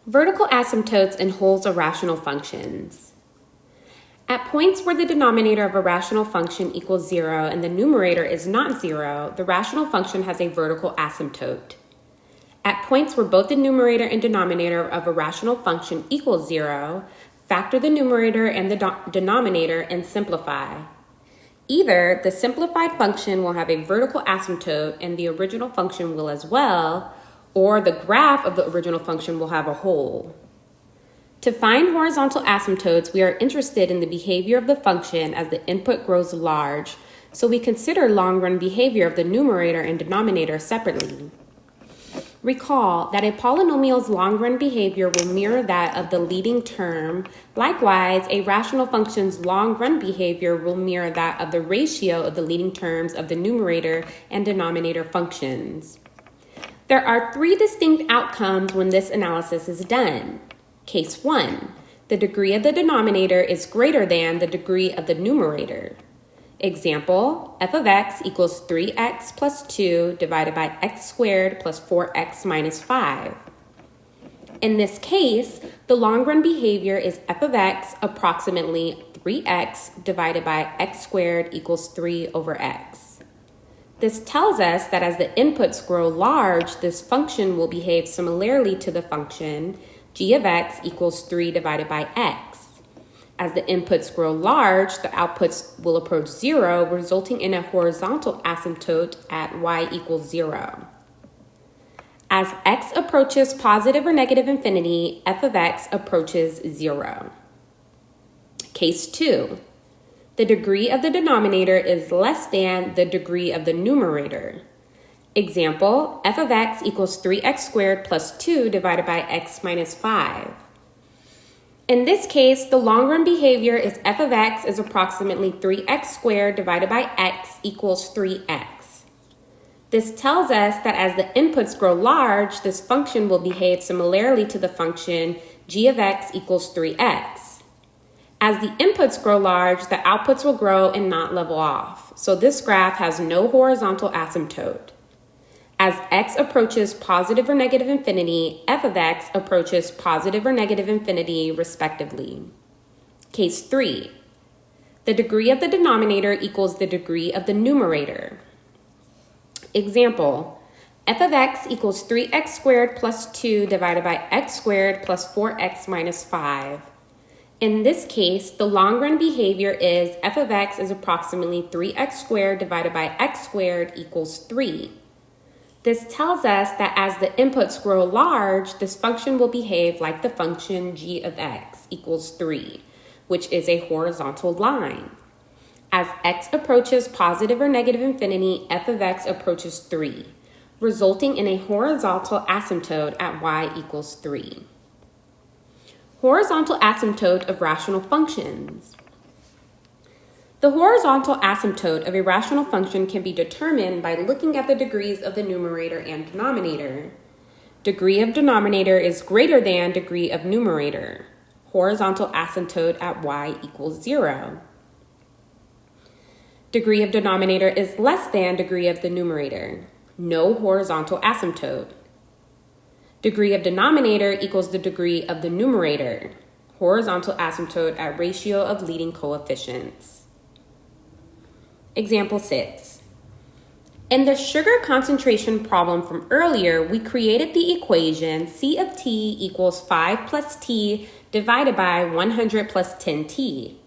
Vertical asymptotes and wholes of rational functions. At points where the denominator of a rational function equals 0 and the numerator is not 0, the rational function has a vertical asymptote. At points where both the numerator and denominator of a rational function equals 0, factor the numerator and the denominator and simplify. Either the simplified function will have a vertical asymptote and the original function will as well, or the graph of the original function will have a hole. To find horizontal asymptotes, we are interested in the behavior of the function as the input grows large, so we consider long-run behavior of the numerator and denominator separately. Recall that a polynomial's long-run behavior will mirror that of the leading term. Likewise, a rational function's long-run behavior will mirror that of the ratio of the leading terms of the numerator and denominator functions. There are three distinct outcomes when this analysis is done. Case 1, the degree of the denominator is greater than the degree of the numerator. Example, f of x equals 3x plus 2 divided by x squared plus 4x minus 5. In this case, the long-run behavior is f of x approximately 3x divided by x squared equals 3 over x. This tells us that as the inputs grow large, this function will behave similarly to the function g of x equals 3 divided by x. As the inputs grow large, the outputs will approach 0, resulting in a horizontal asymptote at y equals 0. As x approaches positive or negative infinity, f of x approaches 0. Case 2. The degree of the denominator is less than the degree of the numerator. Example, f of x equals 3x squared plus 2 divided by x minus 5. In this case, the long-run behavior is f of x is approximately 3x squared divided by x equals 3x. This tells us that as the inputs grow large, this function will behave similarly to the function g of x equals 3x. As the inputs grow large, the outputs will grow and not level off. So this graph has no horizontal asymptote. As x approaches positive or negative infinity, f of x approaches positive or negative infinity, respectively. Case 3. The degree of the denominator equals the degree of the numerator. Example, f of x equals 3x squared plus 2 divided by x squared plus 4x minus 5. In this case, the long-run behavior is f of x is approximately 3x squared divided by x squared equals 3. This tells us that as the inputs grow large, this function will behave like the function g of x equals 3, which is a horizontal line. As x approaches positive or negative infinity, f of x approaches 3, resulting in a horizontal asymptote at y equals 3. Horizontal asymptote of rational functions. The horizontal asymptote of a rational function can be determined by looking at the degrees of the numerator and denominator. Degree of denominator is greater than degree of numerator. Horizontal asymptote at y equals 0. Degree of denominator is less than degree of the numerator. No horizontal asymptote. Degree of denominator equals the degree of the numerator. Horizontal asymptote at ratio of leading coefficients. Example 6. In the sugar concentration problem from earlier, we created the equation C of t equals 5 plus t divided by 100 plus 10t.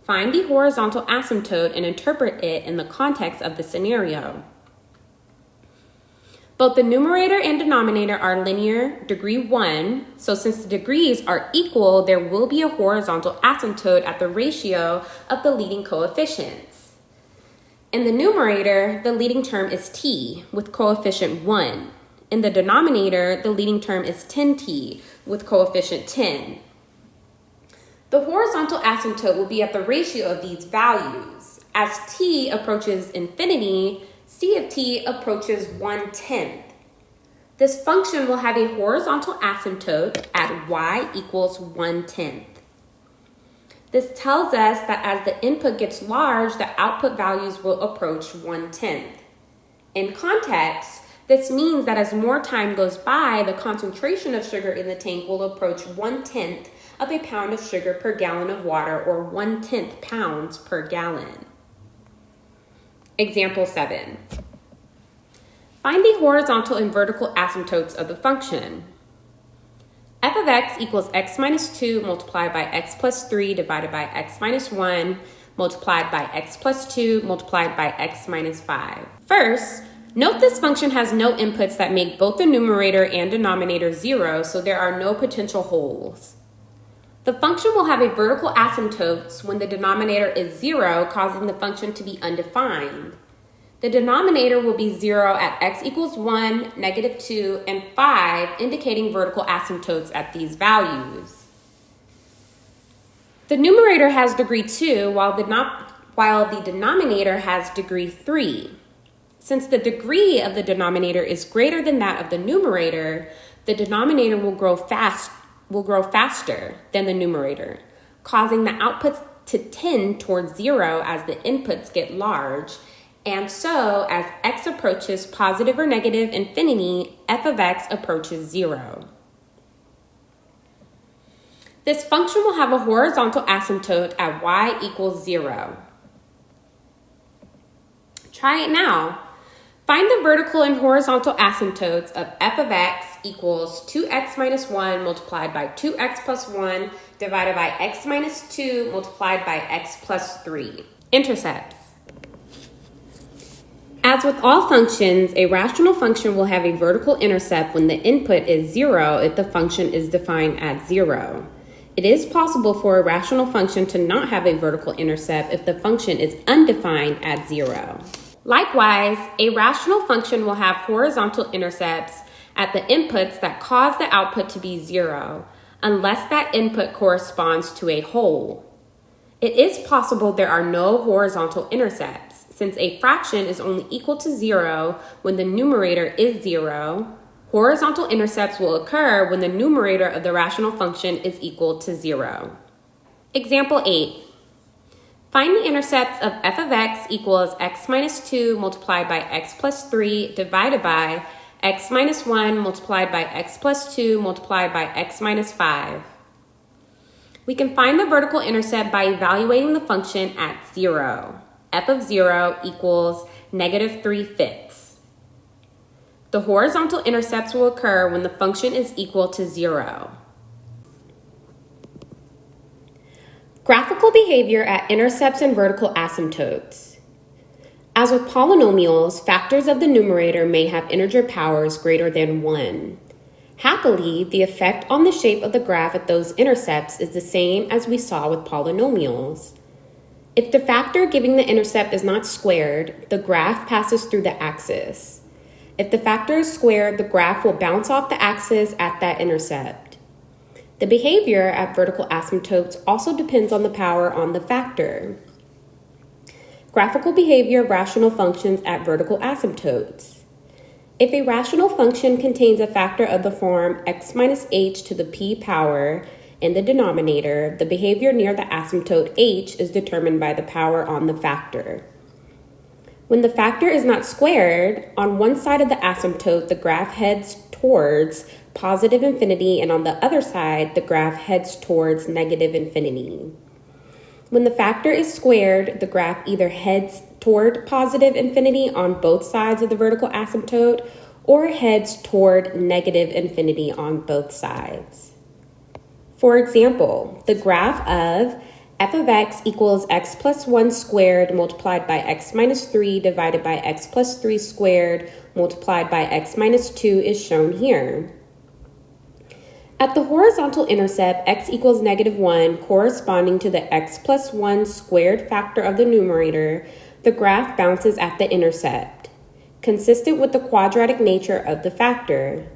Find the horizontal asymptote and interpret it in the context of the scenario. Both the numerator and denominator are linear, degree 1, so since the degrees are equal, there will be a horizontal asymptote at the ratio of the leading coefficients. In the numerator, the leading term is t with coefficient 1. In the denominator, the leading term is 10t with coefficient 10. The horizontal asymptote will be at the ratio of these values. As t approaches infinity, C of t approaches 1/10. This function will have a horizontal asymptote at y equals 1/10. This tells us that as the input gets large, the output values will approach 1/10. In context, This means that as more time goes by, the concentration of sugar in the tank will approach 1/10 of a pound of sugar per gallon of water, or 1/10 pounds per gallon. Example 7. Find the horizontal and vertical asymptotes of the function. F of x equals x minus 2 multiplied by x plus 3 divided by x minus 1 multiplied by x plus 2 multiplied by x minus 5. First, note this function has no inputs that make both the numerator and denominator 0, so there are no potential holes. The function will have a vertical asymptote when the denominator is 0, causing the function to be undefined. The denominator will be 0 at x equals 1, -2, and 5, indicating vertical asymptotes at these values. The numerator has degree 2, while the denominator has degree 3. Since the degree of the denominator is greater than that of the numerator, the denominator will grow faster than the numerator, causing the outputs to tend towards 0 as the inputs get large. And so, as x approaches positive or negative infinity, f of x approaches 0. This function will have a horizontal asymptote at y equals 0. Try it now. Find the vertical and horizontal asymptotes of f of x equals 2x minus 1 multiplied by 2x plus 1 divided by x minus 2 multiplied by x plus 3. Intercepts. As with all functions, a rational function will have a vertical intercept when the input is 0 if the function is defined as 0. It is possible for a rational function to not have a vertical intercept if the function is undefined at 0. Likewise, a rational function will have horizontal intercepts at the inputs that cause the output to be 0, unless that input corresponds to a hole. It is possible there are no horizontal intercepts, since a fraction is only equal to 0 when the numerator is 0. Horizontal intercepts will occur when the numerator of the rational function is equal to 0. Example 8. Find the intercepts of f of x equals x minus 2 multiplied by x plus 3 divided by x minus 1 multiplied by x plus 2 multiplied by x minus 5. We can find the vertical intercept by evaluating the function at 0. F of 0 equals -3/5. The horizontal intercepts will occur when the function is equal to 0. Graphical behavior at intercepts and vertical asymptotes. As with polynomials, factors of the numerator may have integer powers greater than 1. Happily, the effect on the shape of the graph at those intercepts is the same as we saw with polynomials. If the factor giving the intercept is not squared, the graph passes through the axis. If the factor is squared, the graph will bounce off the axis at that intercept. The behavior at vertical asymptotes also depends on the power on the factor. Graphical behavior of rational functions at vertical asymptotes. If a rational function contains a factor of the form x minus h to the p power in the denominator, the behavior near the asymptote h is determined by the power on the factor. When the factor is not squared, on one side of the asymptote, the graph heads towards positive infinity, and on the other side, the graph heads towards negative infinity. When the factor is squared, the graph either heads toward positive infinity on both sides of the vertical asymptote or heads toward negative infinity on both sides. For example, the graph of f of x equals x plus 1 squared multiplied by x minus 3 divided by x plus 3 squared multiplied by x minus 2 is shown here. At the horizontal intercept, x equals -1, corresponding to the x plus 1 squared factor of the numerator, the graph bounces at the intercept, consistent with the quadratic nature of the factor.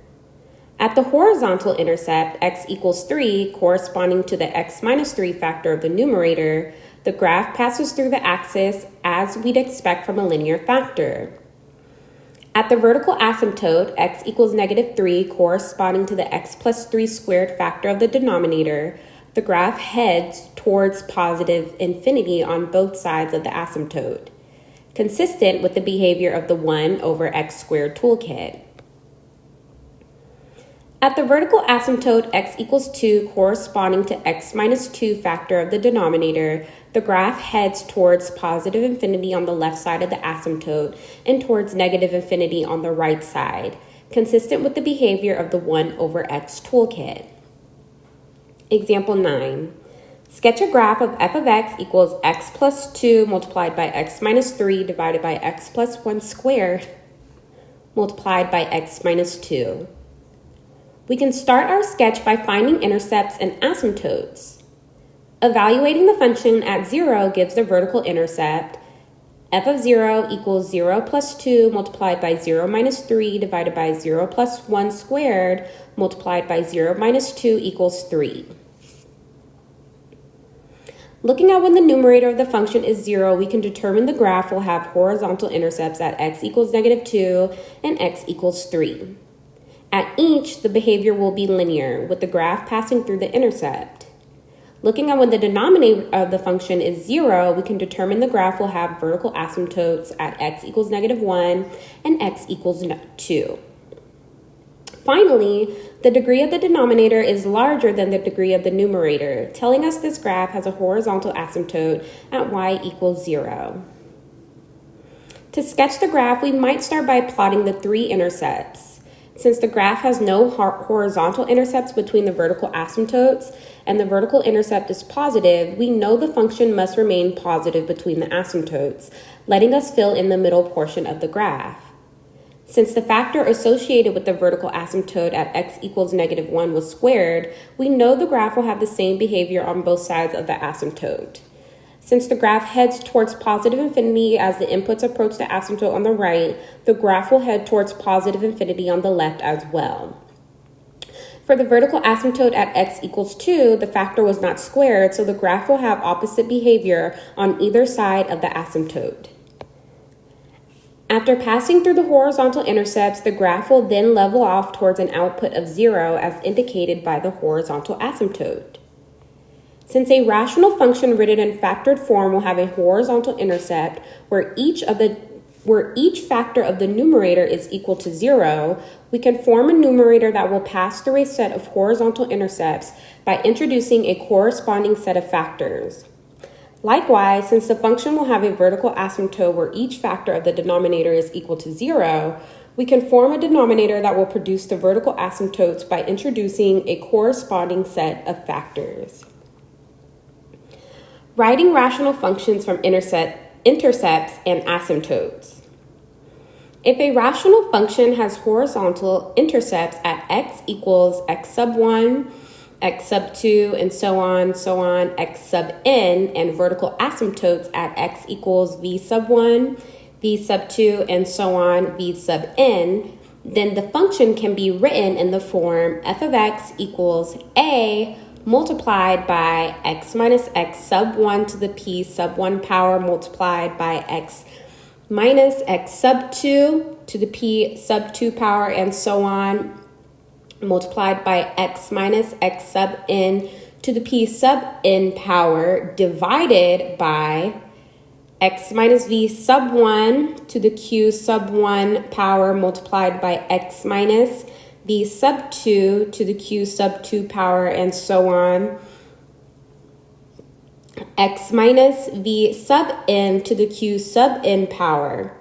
At the horizontal intercept, x equals 3, corresponding to the x minus 3 factor of the numerator, the graph passes through the axis as we'd expect from a linear factor. At the vertical asymptote, x equals -3, corresponding to the x plus 3 squared factor of the denominator, the graph heads towards positive infinity on both sides of the asymptote. consistent with the behavior of the 1 over x squared toolkit. At the vertical asymptote x equals 2 corresponding to x minus 2 factor of the denominator, the graph heads towards positive infinity on the left side of the asymptote and towards negative infinity on the right side, consistent with the behavior of the 1 over x toolkit. Example 9. Sketch a graph of f of x equals x plus 2 multiplied by x minus 3 divided by x plus 1 squared multiplied by x minus 2. We can start our sketch by finding intercepts and asymptotes. Evaluating the function at 0 gives the vertical intercept. F of 0 equals 0 plus 2 multiplied by 0 minus 3 divided by 0 plus 1 squared multiplied by 0 minus 2 equals 3. Looking at when the numerator of the function is 0, we can determine the graph will have horizontal intercepts at x equals negative 2 and x equals 3. At each, the behavior will be linear, with the graph passing through the intercept. Looking at when the denominator of the function is 0, we can determine the graph will have vertical asymptotes at x equals negative 1 and x equals 2. Finally, the degree of the denominator is larger than the degree of the numerator, telling us this graph has a horizontal asymptote at y equals 0. To sketch the graph, we might start by plotting the 3 intercepts. Since the graph has no horizontal intercepts between the vertical asymptotes and the vertical intercept is positive, we know the function must remain positive between the asymptotes, letting us fill in the middle portion of the graph. Since the factor associated with the vertical asymptote at x equals negative 1 was squared, we know the graph will have the same behavior on both sides of the asymptote. Since the graph heads towards positive infinity as the inputs approach the asymptote on the right, the graph will head towards positive infinity on the left as well. For the vertical asymptote at x equals 2, the factor was not squared, so the graph will have opposite behavior on either side of the asymptote. After passing through the horizontal intercepts, the graph will then level off towards an output of 0 as indicated by the horizontal asymptote. Since a rational function written in factored form will have a horizontal intercept where each factor of the numerator is equal to 0, we can form a numerator that will pass through a set of horizontal intercepts by introducing a corresponding set of factors. Likewise, since the function will have a vertical asymptote where each factor of the denominator is equal to 0, we can form a denominator that will produce the vertical asymptotes by introducing a corresponding set of factors. Writing rational functions from intercepts and asymptotes. If a rational function has horizontal intercepts at x equals x sub 1, x sub 2, and so on, x sub n, and vertical asymptotes at x equals v sub 1, v sub 2, and so on, v sub n, then the function can be written in the form f of x equals a multiplied by x minus x sub 1 to the p sub 1 power multiplied by x minus x sub 2 to the p sub 2 power and so on multiplied by x minus x sub n to the p sub n power divided by x minus v sub 1 to the q sub 1 power multiplied by x minus v sub 2 to the q sub 2 power and so on, x minus v sub n to the q sub n power.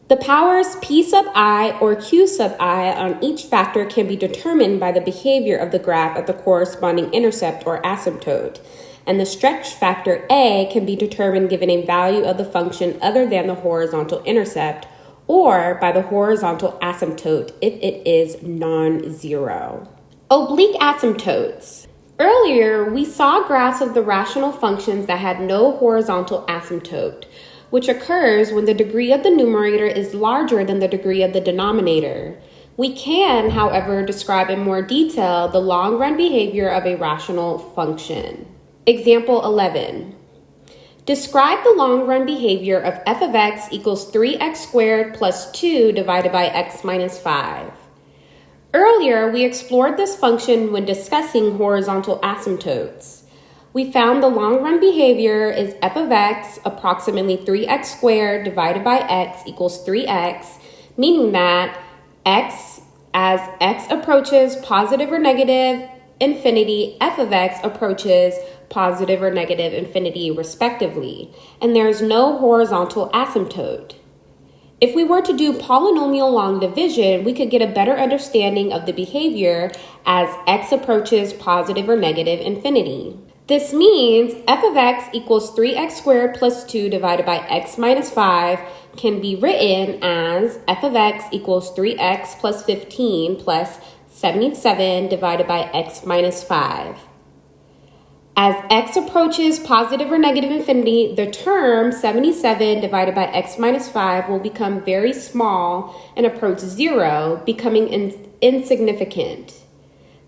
The powers p sub I or q sub I on each factor can be determined by the behavior of the graph at the corresponding intercept or asymptote, and the stretch factor a can be determined given a value of the function other than the horizontal intercept, or by the horizontal asymptote if it is non-zero. Oblique asymptotes. Earlier, we saw graphs of the rational functions that had no horizontal asymptote, which occurs when the degree of the numerator is larger than the degree of the denominator. We can, however, describe in more detail the long-run behavior of a rational function. Example 11. Describe the long-run behavior of f of x equals 3x squared plus 2 divided by x minus 5. Earlier, we explored this function when discussing horizontal asymptotes. We found the long-run behavior is f of x approximately 3x squared divided by x equals 3x, meaning that as x approaches positive or negative infinity, f of x approaches positive or negative infinity respectively, and there is no horizontal asymptote. If we were to do polynomial long division, we could get a better understanding of the behavior as x approaches positive or negative infinity. This means f of x equals 3x squared plus 2 divided by x minus 5 can be written as f of x equals 3x plus 15 plus 77 divided by x minus 5. As x approaches positive or negative infinity, the term 77 divided by x minus 5 will become very small and approach 0, becoming insignificant.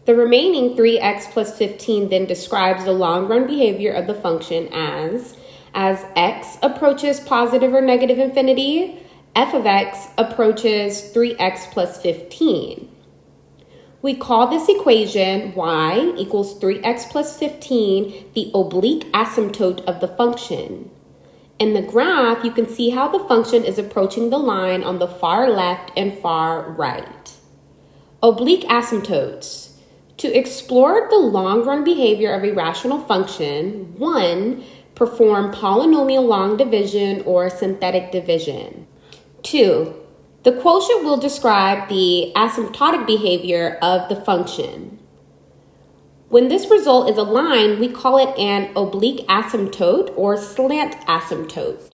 The remaining 3x plus 15 then describes the long-run behavior of the function as x approaches positive or negative infinity, f of x approaches 3x plus 15. We call this equation y equals 3x plus 15 the oblique asymptote of the function. In the graph, you can see how the function is approaching the line on the far left and far right. Oblique asymptotes. To explore the long-run behavior of a rational function, 1. Perform polynomial long division or synthetic division. 2. The quotient will describe the asymptotic behavior of the function. When this result is a line, we call it an oblique asymptote or slant asymptote.